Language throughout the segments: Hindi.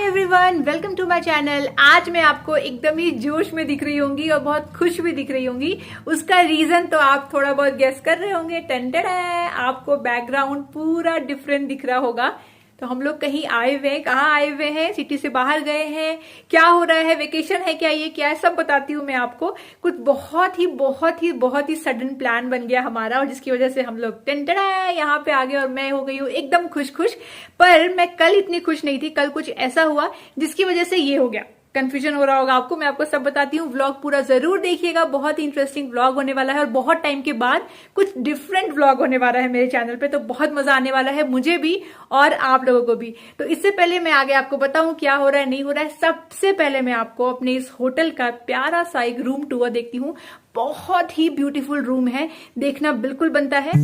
Everyone, welcome to my channel. आज मैं आपको एकदम ही जोश में दिख रही होंगी और बहुत खुश भी दिख रही होंगी। उसका रीजन तो आप थोड़ा बहुत गेस कर रहे होंगे। टेंटेड है, आपको बैकग्राउंड पूरा डिफरेंट दिख रहा होगा। तो हम लोग कहीं आए हुए हैं। कहाँ आए हुए हैं? सिटी से बाहर गए हैं। क्या हो रहा है? वेकेशन है क्या? ये क्या है? सब बताती हूँ मैं आपको। कुछ बहुत ही सडन प्लान बन गया हमारा, और जिसकी वजह से हम लोग टेंटेड है यहाँ पे आ गए, और मैं हो गई हूँ एकदम खुश। पर मैं कल इतनी खुश नहीं थी। कल कुछ ऐसा हुआ जिसकी वजह से ये हो गया। कंफ्यूजन हो रहा होगा आपको, मैं आपको सब बताती हूँ। व्लॉग पूरा जरूर देखिएगा, बहुत ही इंटरेस्टिंग व्लॉग होने वाला है, और बहुत टाइम के बाद कुछ डिफरेंट व्लॉग होने वाला है मेरे चैनल पे। तो बहुत मजा आने वाला है मुझे भी और आप लोगों को भी। तो इससे पहले मैं आगे आपको बताऊं क्या हो रहा है नहीं हो रहा है, सबसे पहले मैं आपको अपने इस होटल का प्यारा सा एक रूम टूर देखती हूँ। बहुत ही ब्यूटीफुल रूम है, देखना बिल्कुल बनता है।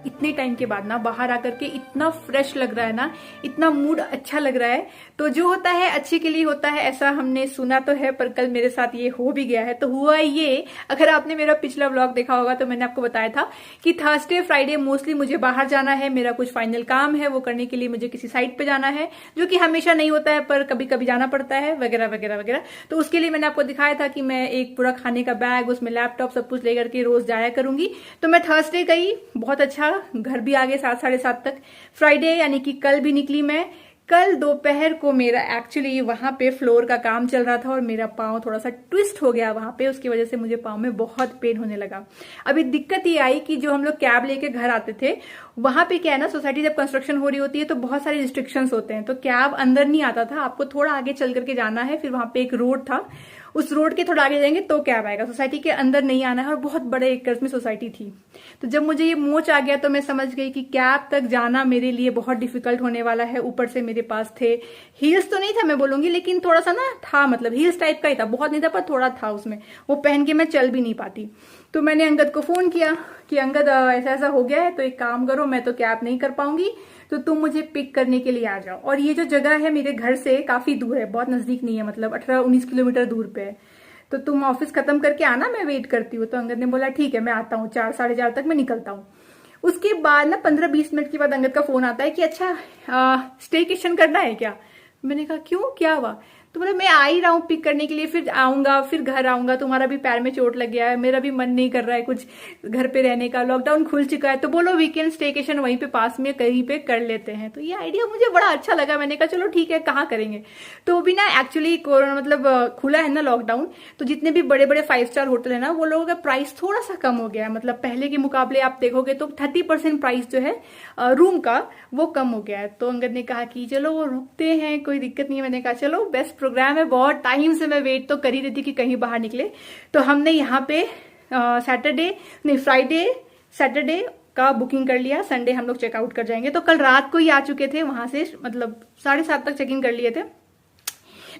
इतने टाइम के बाद ना बाहर आकर के इतना फ्रेश लग रहा है ना, इतना मूड अच्छा लग रहा है। तो जो होता है अच्छे के लिए होता है, ऐसा हमने सुना तो है, पर कल मेरे साथ ये हो भी गया है। तो हुआ ये, अगर आपने मेरा पिछला व्लॉग देखा होगा तो मैंने आपको बताया था कि थर्सडे फ्राइडे मोस्टली मुझे बाहर जाना है। मेरा कुछ फाइनल काम है, वो करने के लिए मुझे किसी साइट पे जाना है, जो कि हमेशा नहीं होता है पर कभी कभी जाना पड़ता है, वगैरह वगैरह वगैरह। तो उसके लिए मैंने आपको दिखाया था कि मैं एक पूरा खाने का बैग, उसमें लैपटॉप सब कुछ लेकर के रोज जाया करूंगी। तो मैं थर्सडे गई, बहुत अच्छा, घर भी आ गए 7 साढ़े 7 तक। फ्राइडे यानी कि कल भी निकली मैं। कल दोपहर को मेरा एक्चुअली वहां पे फ्लोर का काम चल रहा था और मेरा पाँव थोड़ा सा ट्विस्ट हो गया वहां पे। उसकी वजह से मुझे पाँव में बहुत पेन होने लगा। अभी दिक्कत ये आई कि जो हम लोग कैब लेके घर आते थे, वहां पे क्या है ना, सोसाइटी जब कंस्ट्रक्शन हो रही होती है तो बहुत सारे रिस्ट्रिक्शंस होते हैं। तो कैब अंदर नहीं आता था, आपको थोड़ा आगे चल करके जाना है। फिर वहां पे एक रोड था, उस रोड के थोड़ा आगे जाएंगे तो कैब आएगा। सोसाइटी के अंदर नहीं आना है, और बहुत बड़े एकड़ में सोसाइटी थी। तो जब मुझे ये मोच आ गया तो मैं समझ गई कि कैब तक जाना मेरे लिए बहुत डिफिकल्ट होने वाला है। ऊपर से मेरे पास थे हील्स, तो नहीं था मैं बोलूंगी, लेकिन थोड़ा सा ना था, मतलब हील्स टाइप का ही था, बहुत नहीं था पर थोड़ा था उसमें। वो पहन के मैं चल भी नहीं पाती। तो मैंने अंगद को फोन किया कि अंगद ऐसा ऐसा हो गया है, तो एक काम करो, मैं तो कैब नहीं कर पाऊंगी, तो तुम मुझे पिक करने के लिए आ जाओ। और ये जो जगह है मेरे घर से काफी दूर है, बहुत नजदीक नहीं है, मतलब 18-19 किलोमीटर दूर पे है। तो तुम ऑफिस खत्म करके आना, मैं वेट करती हूँ। तो अंगद ने बोला ठीक है, मैं आता हूँ, 4 साढ़े 4 तक मैं निकलता हूँ। उसके बाद ना 15-20 मिनट के बाद अंगद का फोन आता है कि अच्छा स्टेकेशन करना है क्या। मैंने कहा क्यों, क्या हुआ? तो बोला मैं आ ही रहा हूँ पिक करने के लिए, फिर आऊंगा, फिर घर आऊंगा, तुम्हारा भी पैर में चोट लग गया है, मेरा भी मन नहीं कर रहा है कुछ घर पे रहने का, लॉकडाउन खुल चुका है, तो बोलो वीकेंड स्टेकेशन वहीं पे पास में कहीं पे कर लेते हैं। तो ये आइडिया मुझे बड़ा अच्छा लगा। मैंने कहा चलो ठीक है, कहाँ करेंगे। तो भी ना एक्चुअली कोरोना मतलब खुला है ना लॉकडाउन, तो जितने भी बड़े बड़े 5 स्टार होटल है ना, वो लोगों का प्राइस थोड़ा सा कम हो गया है। मतलब पहले के मुकाबले आप देखोगे तो 30% प्राइस जो है रूम का वो कम हो गया है। तो अंगद ने कहा कि चलो वो रुकते हैं, कोई दिक्कत नहीं है। मैंने कहा चलो बेस्ट प्रोग्राम है, बहुत टाइम से मैं वेट तो कर ही रही थी कि कहीं बाहर निकले। तो हमने यहाँ पे फ्राइडे सैटरडे का बुकिंग कर लिया, संडे हम लोग चेकआउट कर जाएंगे। तो कल रात को ही आ चुके थे वहां से, मतलब 7:30 तक चेक इन कर लिए थे।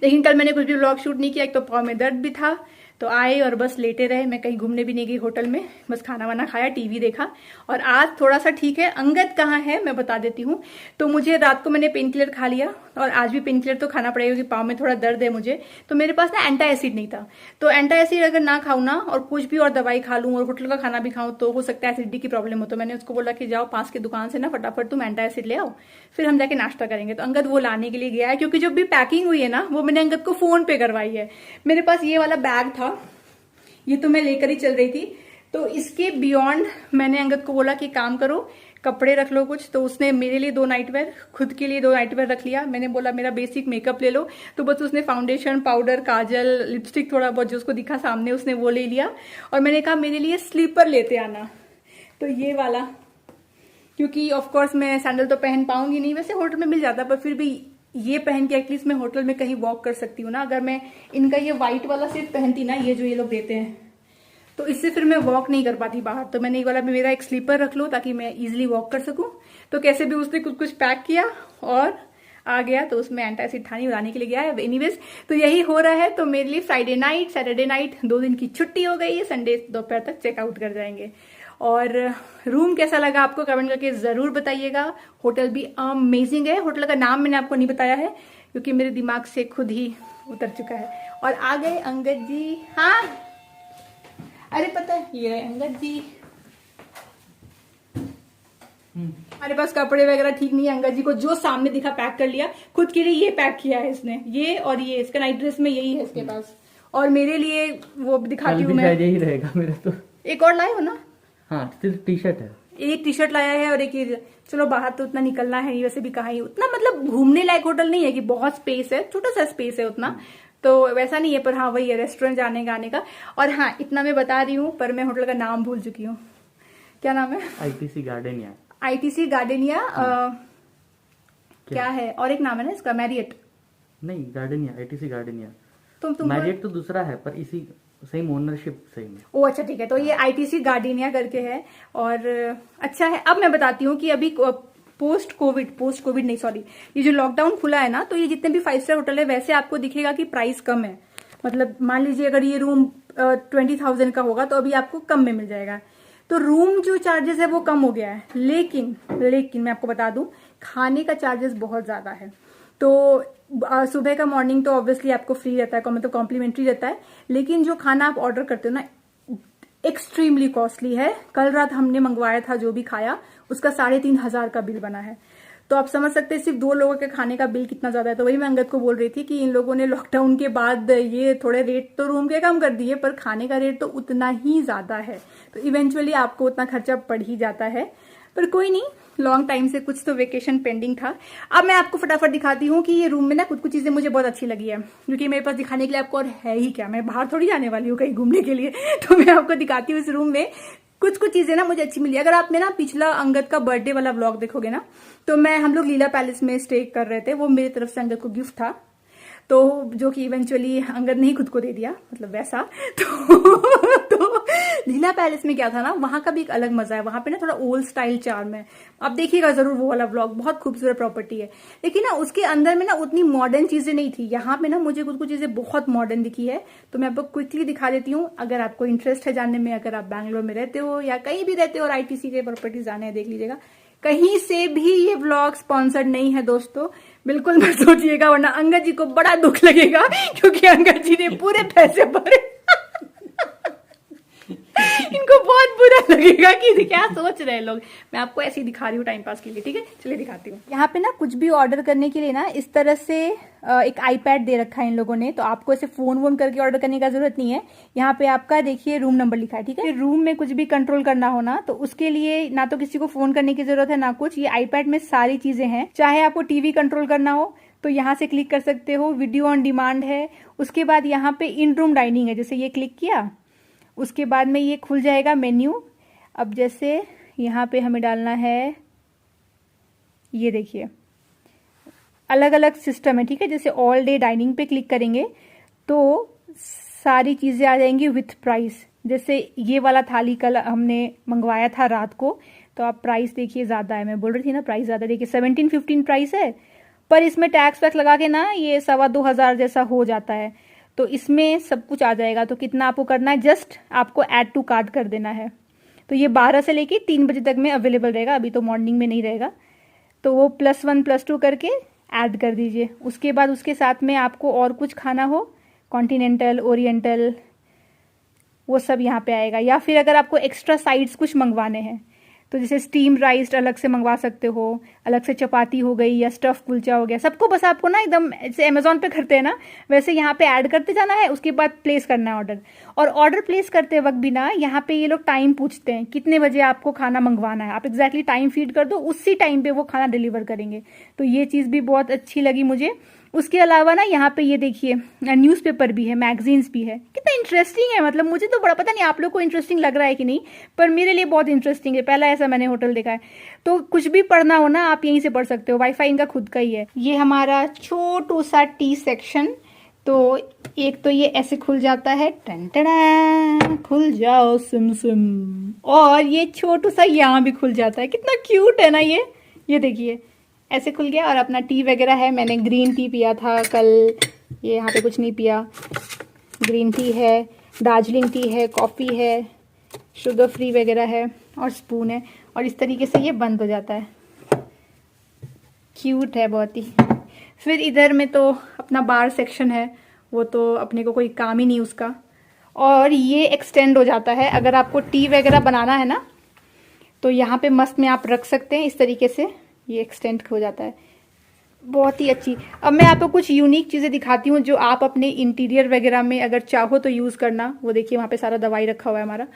लेकिन कल मैंने कुछ भी व्लॉग शूट नहीं किया, एक तो पाँव में दर्द भी था, तो आए और बस लेटे रहे। मैं कहीं घूमने भी नहीं गई होटल में, बस खाना वाना खाया, टीवी देखा। और आज थोड़ा सा ठीक है। अंगद कहाँ है मैं बता देती हूँ। तो मुझे रात को मैंने पेन किलर खा लिया और आज भी पेन किलर तो खाना पड़ेगा क्योंकि पाँव में थोड़ा दर्द है मुझे। तो मेरे पास ना एंटा एसिड नहीं था। तो एंटा एसिड अगर ना खाऊं ना और कुछ भी और दवाई खा लूं और होटल का खाना भी खाऊं तो हो सकता है एसिडिटी की प्रॉब्लम हो। तो मैंने उसको बोला कि जाओ पास की दुकान से ना फटाफट तुम एंटा एसिड ले आओ, फिर हम जाके नाश्ता करेंगे। तो अंगद वो लाने के लिए गया है क्योंकि जो भी पैकिंग हुई है ना वो मैंने अंगद को फोन पे करवाई है। मेरे पास ये वाला बैग था, ये तो मैं लेकर ही चल रही थी। तो इसके बियॉन्ड मैंने अंगद को बोला कि काम करो, कपड़े रख लो कुछ। तो उसने मेरे लिए 2 नाइटवेयर, खुद के लिए 2 नाइटवेयर रख लिया। मैंने बोला मेरा बेसिक मेकअप ले लो, तो बस उसने फाउंडेशन, पाउडर, काजल, लिपस्टिक थोड़ा बहुत जो उसको दिखा सामने उसने वो ले लिया। और मैंने कहा मेरे लिए स्लीपर लेते आना, तो ये वाला, क्योंकि ऑफकोर्स मैं सैंडल तो पहन पाऊंगी नहीं, वैसे होटल में मिल जाता पर फिर भी ये पहन के एटलीस्ट मैं होटल में कहीं वॉक कर सकती हूँ ना। अगर मैं इनका ये व्हाइट वाला सेट पहनती ना, ये जो ये लोग देते हैं, तो इससे फिर मैं वॉक नहीं कर पाती बाहर। तो मैंने ये वाला मेरा एक स्लीपर रख लो ताकि मैं इजिली वॉक कर सकूं। तो कैसे भी उसने कुछ पैक किया और आ गया। तो उसमें एंटासिड था नहीं, उड़ाने के लिए गया है। एनीवेज तो यही हो रहा है। तो मेरे लिए फ्राइडे नाइट, सैटरडे नाइट 2 दिन की छुट्टी हो गई है। संडे दोपहर तक चेकआउट कर जाएंगे। और रूम कैसा लगा आपको कमेंट करके जरूर बताइएगा। होटल भी अमेजिंग है। होटल का नाम मैंने आपको नहीं बताया है क्योंकि मेरे दिमाग से खुद ही उतर चुका है। और आ गए अंगद जी। हाँ अरे पता है ये रहे अंगद जी। हमारे पास कपड़े वगैरह ठीक नहीं है। अंगद जी को जो सामने दिखा पैक कर लिया। खुद के लिए ये पैक किया है इसने, ये और ये इसका नाइट ड्रेस में यही है इसके पास। और मेरे लिए वो दिखाती हूँ मैं, यही रहेगा मेरा। तो एक और लाए हो ना? हाँ सिर्फ टी शर्ट है, एक टी शर्ट लाया है और एक ये। चलो बाहर तो उतना निकलना है नहीं, वैसे भी कहाँ ही उतना, मतलब घूमने लायक होटल नहीं है कि बहुत स्पेस है, छोटा सा स्पेस है उतना, तो वैसा नहीं है। पर हाँ वही है रेस्टोरेंट जाने का आने का। और हाँ इतना मैं बता रही हूँ पर मैं होटल का नाम भूल चुकी हूँ। क्या नाम है? ITC gardenia. आईटीसी गार्डनिया क्या है? और एक नाम है ना इसका, मैरियट। नहीं गार्डनिया, आईटीसी गार्डनिया। तुम मैरियट तो दूसरा है पर इसी सेम ओनरशिप सेम है। ओ अच्छा ठीक है। तो ये आईटीसी गार्डनिया करके है और अच्छा है। अब मैं बताती हूँ कि अभी पोस्ट कोविड नहीं सॉरी, ये जो लॉकडाउन खुला है ना, तो ये जितने भी 5 स्टार होटल है वैसे आपको दिखेगा कि प्राइस कम है। मतलब मान लीजिए अगर ये रूम 20,000 का होगा तो अभी आपको कम में मिल जाएगा। तो रूम जो चार्जेस है वो कम हो गया है, लेकिन मैं आपको बता दूं खाने का चार्जेस बहुत ज्यादा है। तो सुबह का मॉर्निंग तो ऑब्वियसली आपको फ्री रहता है, मतलब कॉम्प्लीमेंट्री रहता है, लेकिन जो खाना आप ऑर्डर करते हो ना एक्सट्रीमली कॉस्टली है। कल रात हमने मंगवाया था, जो भी खाया उसका 3,500 का बिल बना है। तो आप समझ सकते हैं सिर्फ 2 लोगों के खाने का बिल कितना ज्यादा है। तो वही मैं अंगद को बोल रही थी कि इन लोगों ने लॉकडाउन के बाद ये थोड़े रेट तो रूम के कम कर दिए पर खाने का रेट तो उतना ही ज्यादा है। तो इवेंचुअली आपको उतना खर्चा पड़ ही जाता है। पर कोई नहीं, लॉन्ग टाइम से कुछ तो वेकेशन पेंडिंग था। अब मैं आपको फटाफट दिखाती हूँ कि ये रूम में ना कुछ चीजें मुझे बहुत अच्छी लगी है, क्योंकि मेरे पास दिखाने के लिए आपको और है ही क्या, मैं बाहर थोड़ी जाने वाली हूँ कहीं घूमने के लिए। तो मैं आपको दिखाती हूँ इस रूम में कुछ चीजें ना मुझे अच्छी मिली। अगर आपने ना पिछला अंगद का बर्थडे वाला व्लॉग देखोगे ना, तो हम लोग लीला पैलेस में स्टे कर रहे थे। वो मेरी तरफ से अंगद को गिफ्ट था, तो जो कि इवेंचुअली अंगद ने ही खुद को दे दिया, मतलब वैसा। तो लीला पैलेस में क्या था ना, वहां का भी एक अलग मजा है। वहां पे ना थोड़ा ओल्ड स्टाइल चार्म है, आप देखिएगा जरूर वो वाला व्लॉग, बहुत खूबसूरत प्रॉपर्टी है। लेकिन ना उसके अंदर में ना उतनी मॉडर्न चीजें नहीं थी। यहाँ पे ना मुझे कुछ चीजें बहुत मॉडर्न दिखी है, तो मैं आपको क्विकली दिखा देती हूँ। अगर आपको इंटरेस्ट है जानने में, अगर आप बैंगलोर में रहते हो या कहीं भी रहते हो और आईटीसी के प्रॉपर्टीज जाने हैं, देख लीजिएगा। कहीं से भी ये व्लॉग स्पॉन्सर्ड नहीं है दोस्तों, बिल्कुल मत सोचिएगा, वरना अंगद जी को बड़ा दुख लगेगा, क्योंकि अंगद जी ने पूरे पैसे भरे। इनको बहुत बुरा लगेगा कि क्या सोच रहे हैं लोग। मैं आपको ऐसे ही दिखा रही हूँ टाइम पास के लिए, ठीक है। चलिए दिखाती हूँ। यहाँ पे ना कुछ भी ऑर्डर करने के लिए ना इस तरह से एक आईपैड दे रखा है इन लोगों ने, तो आपको ऐसे फोन वोन करके ऑर्डर करने का जरूरत नहीं है। यहाँ पे आपका देखिए रूम नंबर लिखा है, ठीक है। रूम में कुछ भी कंट्रोल करना हो ना, तो उसके लिए ना तो किसी को फोन करने की जरूरत है ना कुछ, ये आईपैड में सारी चीजें हैं। चाहे आपको टीवी कंट्रोल करना हो तो यहाँ से क्लिक कर सकते हो, वीडियो ऑन डिमांड है। उसके बाद यहाँ पे इन रूम डाइनिंग है, जैसे ये क्लिक किया उसके बाद में ये खुल जाएगा मेन्यू। अब जैसे यहाँ पे हमें डालना है, ये देखिए अलग अलग सिस्टम है, ठीक है। जैसे ऑल डे डाइनिंग पे क्लिक करेंगे तो सारी चीजें आ जाएंगी विथ प्राइस। जैसे ये वाला थाली कल हमने मंगवाया था रात को, तो आप प्राइस देखिए ज्यादा है, मैं बोल रही थी ना प्राइस ज्यादा, देखिए 17-15 प्राइस है, पर इसमें टैक्स वैक्स लगा के ना ये 2,2500 जैसा हो जाता है। तो इसमें सब कुछ आ जाएगा। तो कितना आपको करना है, जस्ट आपको ऐड टू कार्ट कर देना है। तो ये 12 से लेके 3 बजे तक में अवेलेबल रहेगा, अभी तो मॉर्निंग में नहीं रहेगा। तो वो +1 +2 करके ऐड कर दीजिए। उसके बाद उसके साथ में आपको और कुछ खाना हो, कॉन्टिनेंटल, ओरिएंटल, वो सब यहाँ पे आएगा। या फिर अगर आपको एक्स्ट्रा साइड्स कुछ मंगवाने हैं तो जैसे स्टीम राइस अलग से मंगवा सकते हो, अलग से चपाती हो गई या स्टफ कुलचा हो गया, सबको बस आपको ना एकदम जैसे अमेजोन पे करते हैं ना वैसे यहाँ पे ऐड करते जाना है। उसके बाद प्लेस करना है ऑर्डर। और ऑर्डर प्लेस करते वक्त भी ना यहाँ पे ये लोग टाइम पूछते हैं कितने बजे आपको खाना मंगवाना है। आप एग्जैक्टली टाइम फीड कर दो, उसी टाइम पे वो खाना डिलीवर करेंगे। तो ये चीज़ भी बहुत अच्छी लगी मुझे। उसके अलावा ना यहाँ पे ये देखिए न्यूज़पेपर भी है, मैगजीन्स भी है। कितना इंटरेस्टिंग है, मतलब मुझे तो बड़ा, पता नहीं आप लोग को इंटरेस्टिंग लग रहा है कि नहीं, पर मेरे लिए बहुत इंटरेस्टिंग है। पहला ऐसा मैंने होटल देखा है। तो कुछ भी पढ़ना हो ना आप यहीं से पढ़ सकते हो, वाईफाई इनका खुद का ही है। ये हमारा छोटू सा टी सेक्शन। तो एक तो ये ऐसे खुल जाता है, टन टन, खुल जाओ सिम सिम। और ये छोटू सा यहाँ भी खुल जाता है, कितना क्यूट है ना ये देखिए ऐसे खुल गया। और अपना टी वगैरह है, मैंने ग्रीन टी पिया था कल, ये यहाँ पे कुछ नहीं पिया। ग्रीन टी है, दार्जिलिंग टी है, कॉफ़ी है, शुगर फ्री वगैरह है, और स्पून है। और इस तरीके से ये बंद हो जाता है, क्यूट है बहुत ही। फिर इधर में तो अपना बार सेक्शन है, वो तो अपने को कोई काम ही नहीं उसका। और ये एक्सटेंड हो जाता है, अगर आपको टी वगैरह बनाना है ना तो यहाँ पे मस्त में आप रख सकते हैं इस तरीके से, ये एक्सटेंड हो जाता है, बहुत ही अच्छी। अब मैं आपको कुछ यूनिक चीज़ें दिखाती हूँ जो आप अपने इंटीरियर वगैरह में अगर चाहो तो यूज़ करना। वो देखिए वहाँ पे सारा दवाई रखा हुआ है हमारा,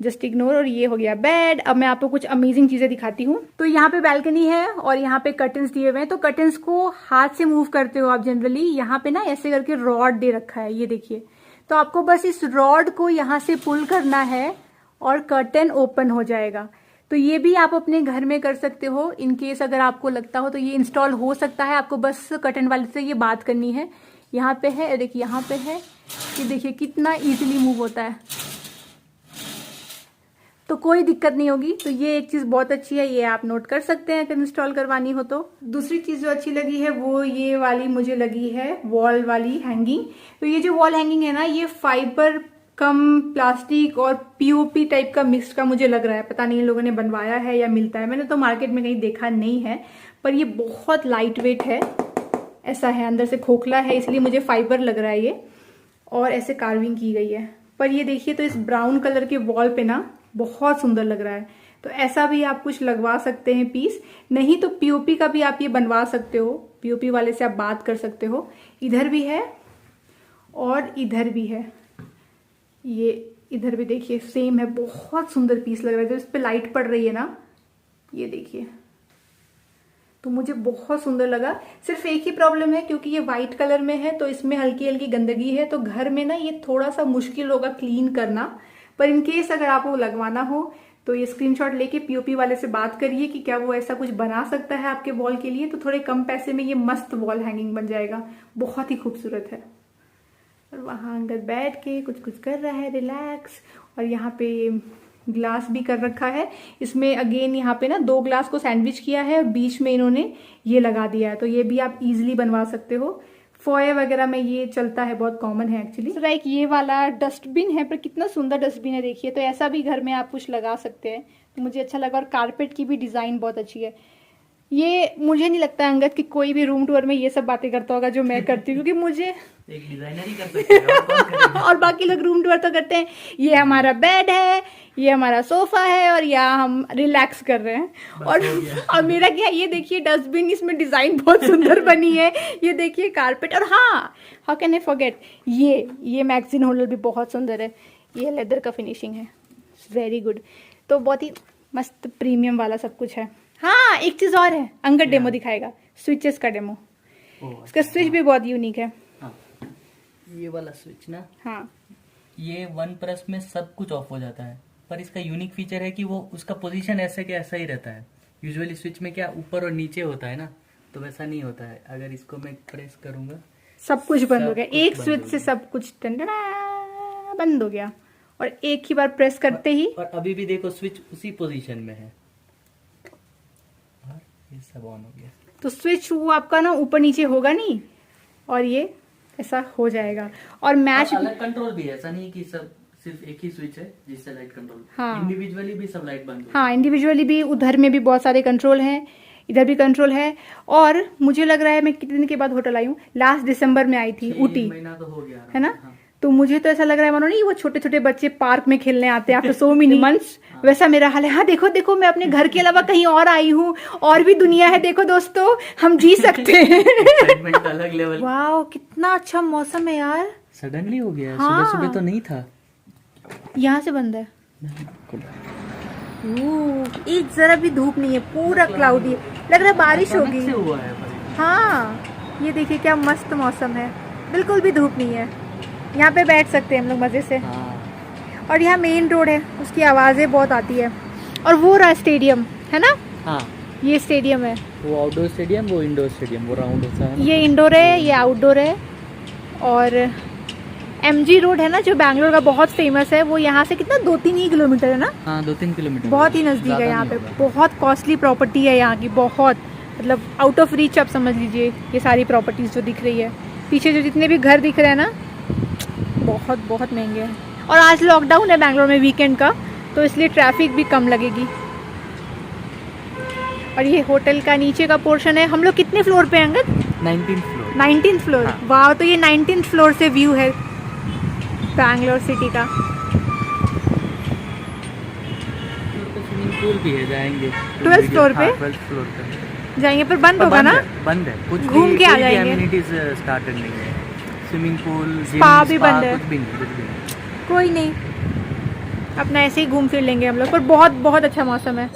जस्ट इग्नोर। और ये हो गया बेड। अब मैं आपको कुछ अमेजिंग चीज़ें दिखाती हूँ। तो यहाँ पे बैल्कनी है और यहाँ पे कर्टन्स दिए हुए हैं। तो कर्टन्स को हाथ से मूव करते हो आप जनरली, यहाँ पे ना ऐसे करके रॉड दे रखा है, ये देखिए। तो आपको बस इस रॉड को यहाँ से पुल करना है और कर्टन ओपन हो जाएगा। तो ये भी आप अपने घर में कर सकते हो, इन केस अगर आपको लगता हो तो ये इंस्टॉल हो सकता है। आपको बस कर्टन वाले से ये बात करनी है। यहाँ पे है, देखिए यहाँ पे है, ये देखिए कितना इजीली मूव होता है, तो कोई दिक्कत नहीं होगी। तो ये एक चीज़ बहुत अच्छी है, ये आप नोट कर सकते हैं अगर इंस्टॉल करवानी हो तो। दूसरी चीज़ जो अच्छी लगी है वो ये वाली मुझे लगी है, वॉल वाली हैंगिंग। तो ये जो वॉल हैंगिंग है ना, ये फाइबर कम प्लास्टिक और पीओपी टाइप का मिक्स का मुझे लग रहा है। पता नहीं इन लोगों ने बनवाया है या मिलता है, मैंने तो मार्केट में कहीं देखा नहीं है। पर ये बहुत लाइट वेट है, ऐसा है, अंदर से खोखला है, इसलिए मुझे फाइबर लग रहा है ये। और ऐसे कार्विंग की गई है। पर ये देखिए तो इस ब्राउन कलर के वॉल पे ना बहुत सुंदर लग रहा है। तो ऐसा भी आप कुछ लगवा सकते हैं पीस, नहीं तो पीओपी का भी आप ये बनवा सकते हो, पीओपी वाले से आप बात कर सकते हो। इधर भी है और इधर भी है, ये इधर भी देखिए सेम है, बहुत सुंदर पीस लग रहा है। जो इस पे लाइट पड़ रही है ना, ये देखिए, तो मुझे बहुत सुंदर लगा। सिर्फ एक ही प्रॉब्लम है, क्योंकि ये व्हाइट कलर में है तो इसमें हल्की हल्की गंदगी है, तो घर में ना ये थोड़ा सा मुश्किल होगा क्लीन करना। पर इनकेस अगर आपको लगवाना हो तो ये स्क्रीनशॉट लेके पीओपी वाले से बात करिए कि क्या वो ऐसा कुछ बना सकता है आपके वॉल के लिए। तो थोड़े कम पैसे में ये मस्त वॉल हैंगिंग बन जाएगा, बहुत ही खूबसूरत है। और वहाँ अंदर बैठ के कुछ कुछ कर रहा है, रिलैक्स। और यहाँ पे ग्लास भी कर रखा है, इसमें अगेन यहाँ पे ना 2 ग्लास को सैंडविच किया है और बीच में इन्होंने ये लगा दिया है। तो ये भी आप इजीली बनवा सकते हो, फॉये वगैरह में ये चलता है, बहुत कॉमन है एक्चुअली। लाइक ये वाला डस्टबिन है, पर कितना सुंदर डस्टबिन है देखिए। तो ऐसा भी घर में आप कुछ लगा सकते हैं, तो मुझे अच्छा लगा। और कारपेट की भी डिजाइन बहुत अच्छी है। ये मुझे नहीं लगता अंगद कि कोई भी रूम टूर में ये सब बातें करता होगा जो मैं करती हूँ, क्योंकि मुझे एक डिजाइनर ही कर सकते हैं, और कौन करेगा? और बाकी लोग रूम टूर तो करते हैं। ये हमारा बेड है, ये हमारा सोफा है, और यहाँ हम रिलैक्स कर रहे हैं। और मेरा क्या, ये देखिए डस्टबिन, इसमें डिजाइन बहुत सुंदर बनी है। ये देखिए कारपेट, और हाँ, हाउ कैन आई फॉरगेट, ये मैगजीन होल्डर भी बहुत सुंदर है। ये लेदर का फिनिशिंग है, वेरी गुड। तो बहुत ही मस्त प्रीमियम वाला सब कुछ है। हाँ, एक चीज और है, अंगद डेमो दिखाएगा, स्विचेस का डेमो। इसका स्विच भी बहुत यूनिक है। हाँ, ये वाला स्विच ना, हाँ, ये 1 प्रेस में सब कुछ ऑफ हो जाता है, पर इसका यूनिक फीचर है कि वो उसका पोजीशन ऐसे के ऐसा ही रहता है। यूजुअली स्विच में क्या ऊपर और नीचे होता है ना, तो वैसा नहीं होता है। अगर इसको मैं प्रेस करूंगा, सब कुछ बंद हो सब गया, कुछ एक बंद स्विच हो से गया। सब कुछ बंद हो गया। और एक ही बार प्रेस करते ही, और अभी भी देखो स्विच उसी पोजीशन में है, और ये सब ऑन हो गया। तो स्विच वो आपका ना ऊपर नीचे होगा नहीं, और ये ऐसा हो जाएगा। और मैच अलग कंट्रोल भी है, ऐसा नहीं कि सब सिर्फ एक ही स्विच है जिससे लाइट कंट्रोल। हाँ। इंडिविजुअली भी सब लाइट बंद हो। हाँ, इंडिविजुअली भी, उधर में भी बहुत सारे कंट्रोल हैं, इधर भी कंट्रोल है। और मुझे लग रहा है, मैं कितने दिन के बाद होटल आई हूँ, लास्ट दिसंबर में आई थी, 6 ऊटी, महीना तो हो गया है ना। हाँ। तो मुझे तो ऐसा लग रहा है मानो नहीं वो छोटे छोटे बच्चे पार्क में खेलने आते हैं आफ्टर सो मेनी मंथ्स, वैसा मेरा हाल है। हाँ देखो देखो, मैं अपने घर के अलावा कहीं और आई हूँ, और भी दुनिया है, देखो दोस्तों, हम जी सकते हैं। एक्साइटमेंट अलग लेवल। वाह, कितना अच्छा मौसम है यार। सडनली हो गया, हाँ। सुबह सुबह तो नहीं था। यहाँ से बंद है। एक जरा भी धूप नहीं है, पूरा क्लाउडी है, लग रहा है बारिश अचानक होगी। से हुआ है पर। हाँ, ये देखिए क्या मस्त मौसम है, बिल्कुल भी धूप नहीं है। यहाँ पे बैठ सकते हैं हम लोग मजे से। हाँ। और यहाँ मेन रोड है, उसकी आवाजें बहुत आती है। और वो रहा स्टेडियम, है ना, हाँ, ये स्टेडियम है। वो आउटडोर स्टेडियम, वो इंडोर स्टेडियम, वो राउंड होता है ना। ये इंडोर है, ये आउटडोर है। और MG रोड है ना, जो बैंगलोर का बहुत फेमस है, वो यहाँ से कितना 2-3 ही किलोमीटर है ना। हाँ, 2-3 किलोमीटर, बहुत ही नज़दीक है। यहाँ पे बहुत कॉस्टली प्रॉपर्टी है यहाँ की, बहुत, मतलब आउट ऑफ रीच आप समझ लीजिए ये सारी प्रॉपर्टीज जो दिख रही है। पीछे जो जितने भी घर दिख रहे हैं ना, बहुत बहुत महंगे हैं। और आज लॉकडाउन है बैंगलोर में वीकेंड का, तो इसलिए ट्रैफिक भी कम लगेगी। और ये होटल का नीचे का पोर्शन है। हम लोग कितने फ्लोर पे हैं Angad? 19th floor. 19th floor. हाँ। वाह, तो ये 19th फ्लोर से व्यू है बैंगलोर सिटी का। स्विमिंग पूल भी है, जाएंगे 12th फ्लोर पे? 12th फ्लोर पे जाएंगे, पर बंद होगा ना। बंद है, कुछ घूम के आ जाएंगे। एमिनिटीज स्टार्टेड नहीं है। स्विमिंग पूल, जिम, स्पा भी बंद है। कुछ भी नहीं। कोई नहीं, अपना ऐसे ही घूम फिर लेंगे हम लोग, पर बहुत बहुत अच्छा मौसम है।